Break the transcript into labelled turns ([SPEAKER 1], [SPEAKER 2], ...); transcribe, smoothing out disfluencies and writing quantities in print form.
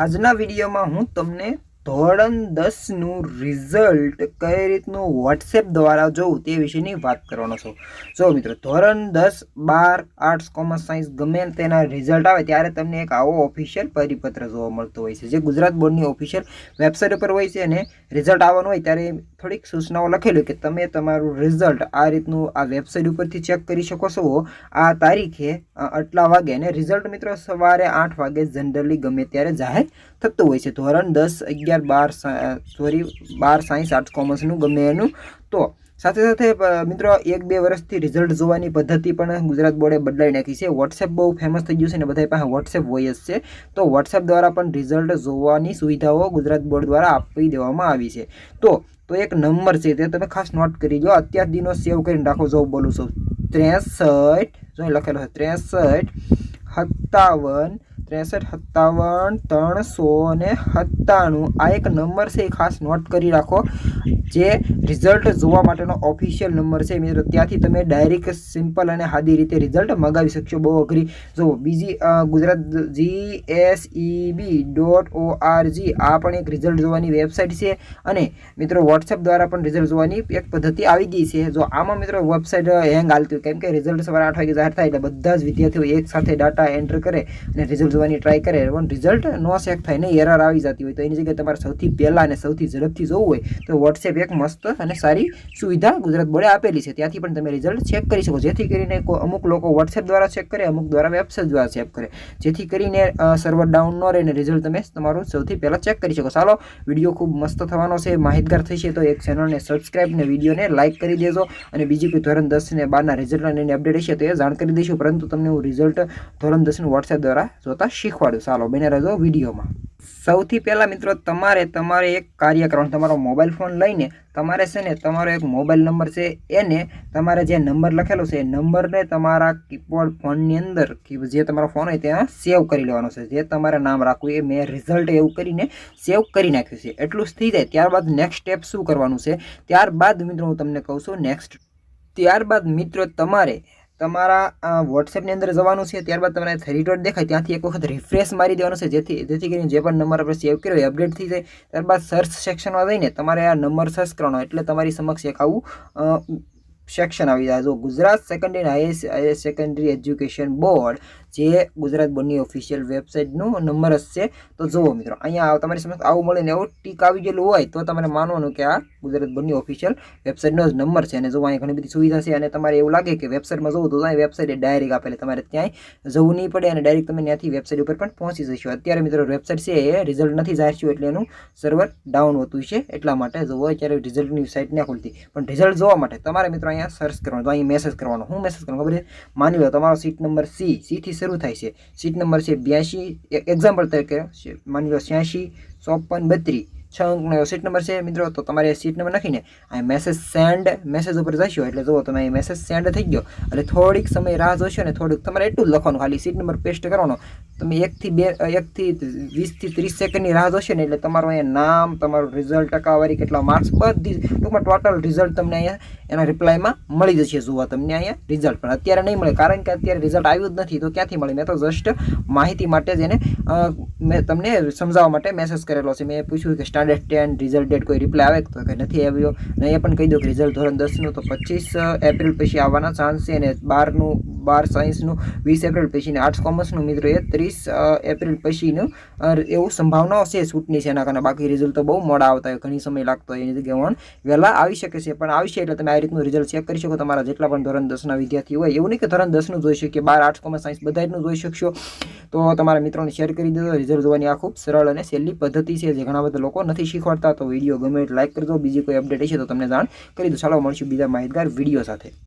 [SPEAKER 1] આજના વિડીયોમાં હું તમને ધોરણ 10નું રિઝલ્ટ કઈ રીતનું વોટ્સએપ દ્વારા જોઉં તે વિશેની વાત કરવાનો છું। જો મિત્રો ધોરણ 10, 12, આર્ટ્સ, કોમર્સ, સાયન્સ ગમે તેના રિઝલ્ટ આવે ત્યારે તમને એક આવો ઓફિશિયલ પરિપત્ર જોવા મળતો હોય છે, જે ગુજરાત બોર્ડની ઓફિશિયલ વેબસાઇટ ઉપર હોય છે। અને રિઝલ્ટ આવવાનું હોય ત્યારે થોડીક સૂચનાઓ લખેલી કે તમે તમારું રિઝલ્ટ આ રીતનું આ વેબસાઇટ ઉપરથી ચેક કરી શકો છો, આ તારીખે આટલા વાગે। અને રિઝલ્ટ મિત્રો સવારે 8 વાગે જનરલી ગમે ત્યારે જાહેર થતું હોય છે, ધોરણ 10, 11, 12 સાયન્સ, આર્ટ્સ, કોમર્સનું ગમે એનું। તો સાથે સાથે મિત્રો 1-2 વર્ષથી રિઝલ્ટ જોવાની પદ્ધતિ પણ ગુજરાત બોર્ડે બદલાઈ નાખી છે। વોટ્સએપ બહુ ફેમસ થઈ ગયું છે અને બધા પાસે વોટ્સએપ હોય જ છે, તો વોટ્સએપ દ્વારા પણ રિઝલ્ટ જોવાની સુવિધાઓ ગુજરાત બોર્ડ દ્વારા આપી દેવામાં આવી છે। તો એક નંબર છે તે તમે ખાસ નોટ કરી લો, અત્યાર દિનો સેવ કરીને રાખો। જો બોલું છું 63, જો લખેલો છે 63 57 397 આ એક નંબર છે, ખાસ નોટ કરી રાખો, જે રિઝલ્ટ જોવા માટેનો ઓફિશિયલ નંબર છે મિત્રો। ત્યાંથી તમે ડાયરેક્ટ સિમ્પલ અને સાદી રીતે રિઝલ્ટ મંગાવી શકશો, બહુ અઘરી। જો બીજી ગુજરાત GSEB.org આ પણ એક રિઝલ્ટ જોવાની વેબસાઇટ છે, અને મિત્રો વોટ્સએપ દ્વારા પણ રિઝલ્ટ જોવાની એક પદ્ધતિ આવી ગઈ છે। જો આમાં મિત્રો વેબસાઇટ હેંગ હાલતી હોય, કેમ કે રિઝલ્ટ સવારે 8 વાગે જાહેર થાય એટલે બધા જ વિદ્યાર્થીઓ એક સાથે ડાટા એન્ટર કરે અને રિઝલ્ટ જોવાની ટ્રાય કરે, પણ રિઝલ્ટ નો ચેક થાય ને એરર આવી જતી હોય, તો એની જગ્યાએ તમારે સૌથી પહેલાં અને સૌથી ઝડપથી જોવું હોય તો વોટ્સએપ એક મસ્ત અને સારી સુવિધા ગુજરાત બોર્ડે આપેલી છે, ત્યાંથી પણ તમે રિઝલ્ટ ચેક કરી શકો। જેથી કરીને અમુક લોકો વોટ્સએપ દ્વારા ચેક કરે, અમુક દ્વારા વેબસાઇટ દ્વારા ચેક કરે, જેથી કરીને સર્વર ડાઉન ન રહે અને રિઝલ્ટ તમે તમારું સૌથી પહેલાં ચેક કરી શકો। ચાલો, વિડીયો ખૂબ મસ્ત થવાનો છે, માહિતગાર થશે, તો એક ચેનલને સબસ્ક્રાઈબ ને વિડીયોને લાઇક કરી દેજો, અને બીજી કોઈ ધોરણ 10 ને 12ના રિઝલ્ટ અને અપડેટ હશે તો એ જાણ કરી દઈશું, પરંતુ તમને હું રિઝલ્ટ ધોરણ 10નું વોટ્સએપ દ્વારા જોતા શીખવાડું। ચાલો, બને રહેજો વિડીયોમાં। સૌથી પહેલાં મિત્રો તમારે એક કાર્ય કરવાનું, તમારો મોબાઈલ ફોન લઈને તમારે છે ને તમારો એક મોબાઈલ નંબર છે, એને તમારે જે નંબર લખેલો છે એ નંબરને તમારા કીબોર્ડ ફોનની અંદર જે તમારો ફોન હોય ત્યાં સેવ કરી લેવાનો છે, જે તમારે નામ રાખવું એ મેં રિઝલ્ટ એવું કરીને સેવ કરી નાખ્યું છે। એટલું જ થઈ જાય ત્યારબાદ નેક્સ્ટ સ્ટેપ શું કરવાનું છે, ત્યારબાદ મિત્રો હું તમને કહું છું નેક્સ્ટ। ત્યારબાદ મિત્રો તમારે તમારા વોટ્સએપની અંદર જવાનું છે, ત્યારબાદ તમને 3 ડોટ દેખાય ત્યાંથી એક વખત રિફ્રેશ મારી દેવાનું છે, જેથી કરીને જે પણ નંબર આપણે સેવ કર્યો એ અપડેટ થઈ જાય। ત્યારબાદ સર્ચ સેક્શનમાં જઈને તમારે આ નંબર સર્ચ કરવાનો, એટલે તમારી સમક્ષ એક આવું સેક્શન આવી જાય। જો Gujarat secondary higher secondary education board, જે ગુજરાત બોર્ડની ઓફિશિયલ વેબસાઇટનો નંબર જ છે, તો જુઓ મિત્રો અહીંયા તમારી સમક્ષ આવું મળે ને એવું ટીક આવી ગયેલું હોય તો તમારે માનવાનું કે આ ગુજરાત બોર્ડની ઓફિશિયલ વેબસાઇટનો જ નંબર છે। અને જો અહીંયા ઘણી બધી સુવિધા છે, અને તમારે એવું લાગે કે વેબસાઇટમાં જવું તો અહીં વેબસાઇટ ડાયરેક્ટ આપેલી, તમારે ક્યાંય જવું નહીં પડે અને ડાયરેક્ટ તમે ત્યાંથી વેબસાઇટ ઉપર પણ પહોંચી જશો। અત્યારે મિત્રો વેબસાઇટ છે એ રિઝલ્ટ નથી જાહેર થયું એટલે એનું સર્વર ડાઉન હોતું છે, એટલા માટે જુઓ અત્યારે રિઝલ્ટની સાઇટ ના ખુલતી, પણ રિઝલ્ટ જોવા માટે તમારે મિત્રો અહીંયા સર્ચ કરવાનું, તો અહીં મેસેજ કરવાનો। હું મેસેજ કરવાનો ખબર છે, માની લો તમારો સીટ નંબર સી થી શરૂ થાય છે, સીટ નંબર છે 82, એક્ઝામ્પલ તરીકે માની લો 86 54 32 6 અંકનો સીટ નંબર છે મિત્રો, તો તમારે સીટ નંબર નાખીને અહીં મેસેજ સેન્ડ મેસેજ ઉપર જશો એટલે જુઓ તમે અહીં મેસેજ સેન્ડ થઈ ગયો, એટલે થોડીક સમય રાહ જોશો ને થોડુંક તમારે એટલું જ લખવાનું, ખાલી સીટ નંબર પેસ્ટ કરવાનો। તમે 1 થી 20 થી 30 સેકન્ડની રાહ જોશો ને એટલે તમારું અહીંયા નામ, તમારું રિઝલ્ટ, ટકાવારી, કેટલા માર્ક્સ, બધી ટૂંકમાં ટોટલ રિઝલ્ટ તમને અહીંયા એના રિપ્લાયમાં મળી જશે। જુઓ તમને અહીંયા રિઝલ્ટ પણ અત્યારે નહીં મળે, કારણ કે અત્યારે રિઝલ્ટ આવ્યું જ નથી, તો ક્યાંથી મળે? મેં તો જસ્ટ માહિતી માટે જ એને મેં તમને સમજાવવા માટે મેસેજ કરેલો છે। મેં પૂછ્યું કે સ્ટાન્ડર્ડ 10 રિઝલ્ટ ડેટ કોઈ રિપ્લાય આવે તો કે નથી આવ્યો, અને એ પણ કહી દો કે રિઝલ્ટ ધોરણ 10નું તો 25 એપ્રિલ પછી આવવાના ચાન્સ છે, અને 12 સાયન્સનું 20 એપ્રિલ પછી, ને આર્ટ્સ કોમર્સનું મિત્રો એ 30 એપ્રિલ પછીનું એવું સંભાવનાઓ છે છૂટની છે એના કારણે। બાકી રિઝલ્ટ તો બહુ મોડા આવતા હોય, ઘણી સમય લાગતો હોય, એની જગ્યાએ વહેલા આવી શકે છે, પણ આવશે એટલે તમે આ રીતનું રિઝલ્ટ ચેક કરી શકો। તમારા જેટલા પણ ધોરણ 10ના વિદ્યાર્થી હોય, એવું નહીં કે ધોરણ 10નું જોઈ શકીએ, 12 આર્ટ્સ કોમર્સ સાયન્સ બધાનું જોઈ શકશો, તો તમારા મિત્રોને શેર કરી દેજો। રિઝલ્ટ જોવાની આ ખૂબ સરળ અને સહેલી પદ્ધતિ છે, જે ઘણા બધા લોકો નથી શીખવાડતા, તો વિડીયો ગમે એટલે લાઇક કરજો, બીજી કોઈ અપડેટ હશે તો તમને જાણ કરી દો। ચાલો મળશું બીજા માહિતગાર વિડીયો સાથે।